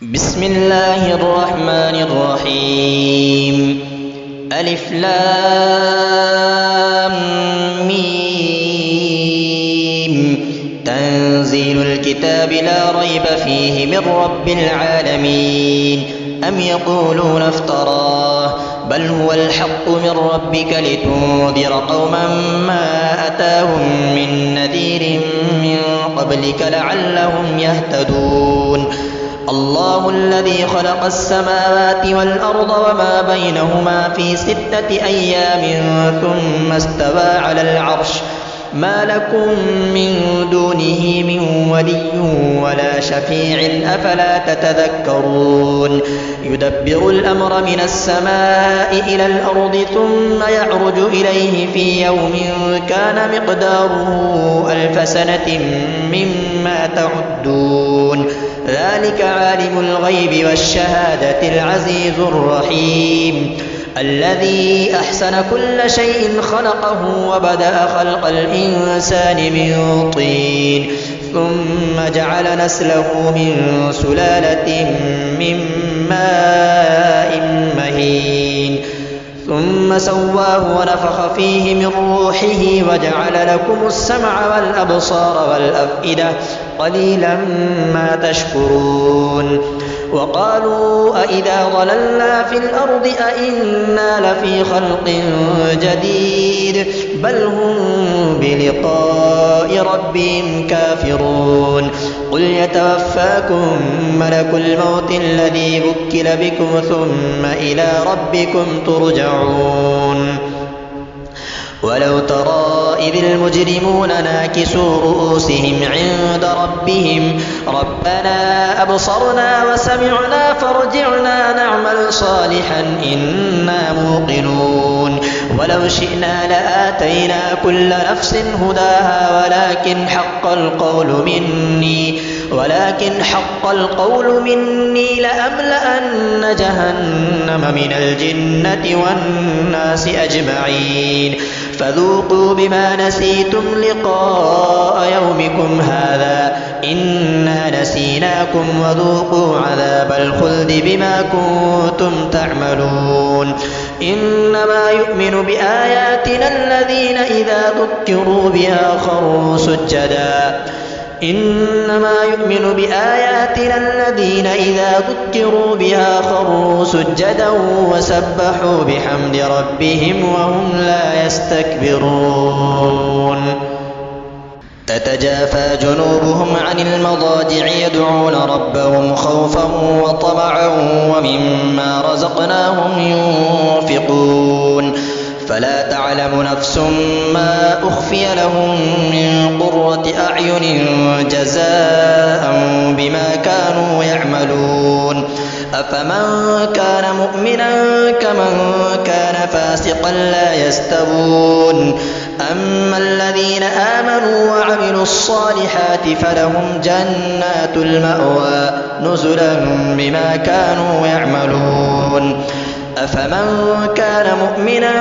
بسم الله الرحمن الرحيم. ألف لام ميم. تنزيل الكتاب لا ريب فيه من رب العالمين. أم يقولون افتراه بل هو الحق من ربك لتنذر قوما ما أتاهم من نذير من قبلك لعلهم يهتدون. الله الذي خلق السماوات والأرض وما بينهما في 6 أيام ثم استوى على العرش ما لكم من دونه من ولي ولا شفيع أفلا تتذكرون. يدبر الأمر من السماء إلى الأرض ثم يعرج إليه في يوم كان مقداره 1000 سنة مما تعدون. ذلك عالم الغيب والشهادة العزيز الرحيم. الذي أحسن كل شيء خلقه وبدأ خلق الإنسان من طين ثم جعل نسله من سلالة من ماء مهين ثم سواه ونفخ فيه من روحه وجعل لكم السمع والأبصار والأفئدة قليلا ما تشكرون. وقالوا أئذا ضللنا في الأرض أئنا لفي خلق جديد بل هم بلقاء ربهم كافرون. قل يتوفاكم ملك الموت الذي وكل بكم ثم إلى ربكم ترجعون. ولو ترى إذ المجرمون ناكسوا رؤوسهم عند ربهم ربنا أبصرنا وسمعنا فارجعنا نعمل صالحا إنا موقنون. ولو شئنا لآتينا كل نفس هداها ولكن حق القول مني لأملأن جهنم من الجنة والناس أجمعين. فذوقوا بما نسيتم لقاء يومكم هذا إنا نسيناكم وذوقوا عذاب الخلد بما كنتم تعملون. إنما يؤمن بآياتنا الذين إذا ذكروا بها خروا سجدا وسبحوا بحمد ربهم وهم لا يستكبرون. تتجافى جنوبهم عن المضاجع يدعون ربهم خوفا وطمعا ومما رزقناهم ينفقون. فلا تعلم نفس ما أخفي لهم من قرة أعين جزاء بما كانوا يعملون. أفمن كان مؤمنا كمن كان فاسقا لا يستوون. أما الذين آمنوا وعملوا الصالحات فلهم جنات المأوى نزلا بما كانوا يعملون. أفمن كان مؤمنا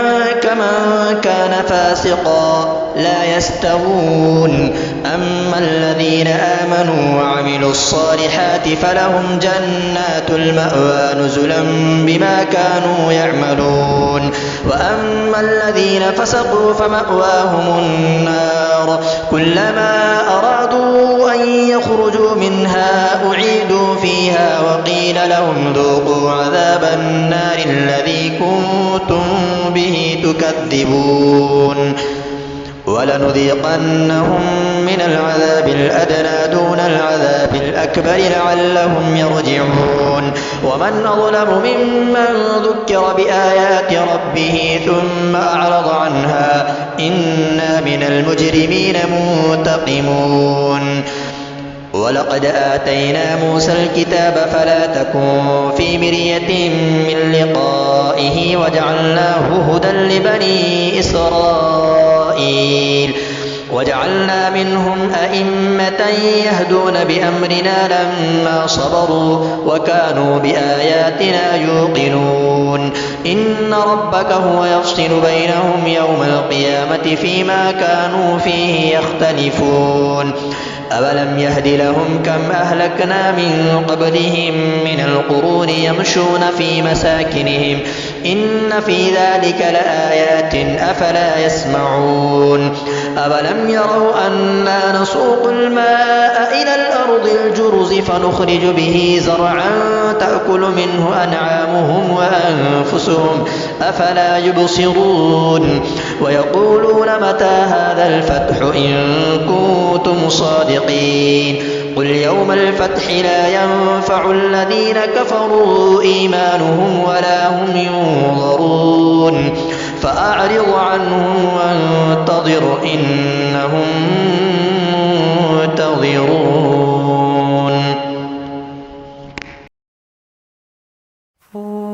كمن كان فاسقا لا يستوون. أما الذين آمنوا وعملوا الصالحات فلهم جنات المأوى نزلا بما كانوا يعملون. وأما الذين فسقوا فمأواهم النار كلما أرادوا أن يخرجوا منها أعيدوا فيها وقيل لهم ذوقوا عذاب النار الذي كنتم به تكذبون. ولنذيقنهم من العذاب الأدنى دون العذاب الأكبر لعلهم يرجعون. ومن أظلم ممن ذكر بآيات ربه ثم أعرض عنها إنا من المجرمين منتقمون. ولقد آتينا موسى الكتاب فلا تكن في مرية من لقائه وجعلناه هدى لبني إسرائيل. وجعلنا منهم أئمة يهدون بأمرنا لما صبروا وكانوا بآياتنا يوقنون. إن ربك هو يفصل بينهم يوم القيامة فيما كانوا فيه يختلفون. أولم يهد لهم كم أهلكنا من قبلهم من القرون يمشون في مساكنهم إن في ذلك لآيات أفلا يسمعون أولم يروا أنا نسوق الماء إلى الأرض الجرز فنخرج به زرعا تأكل منه أنعامهم وأنفسهم أفلا يبصرون ويقولون متى هذا الفتح إن كنتم صادقين قل يوم الفتح لا ينفع الذين كفروا إيمانهم ولا هم ينظرون فأعرض عنهم وانتظر إنهم منتظرون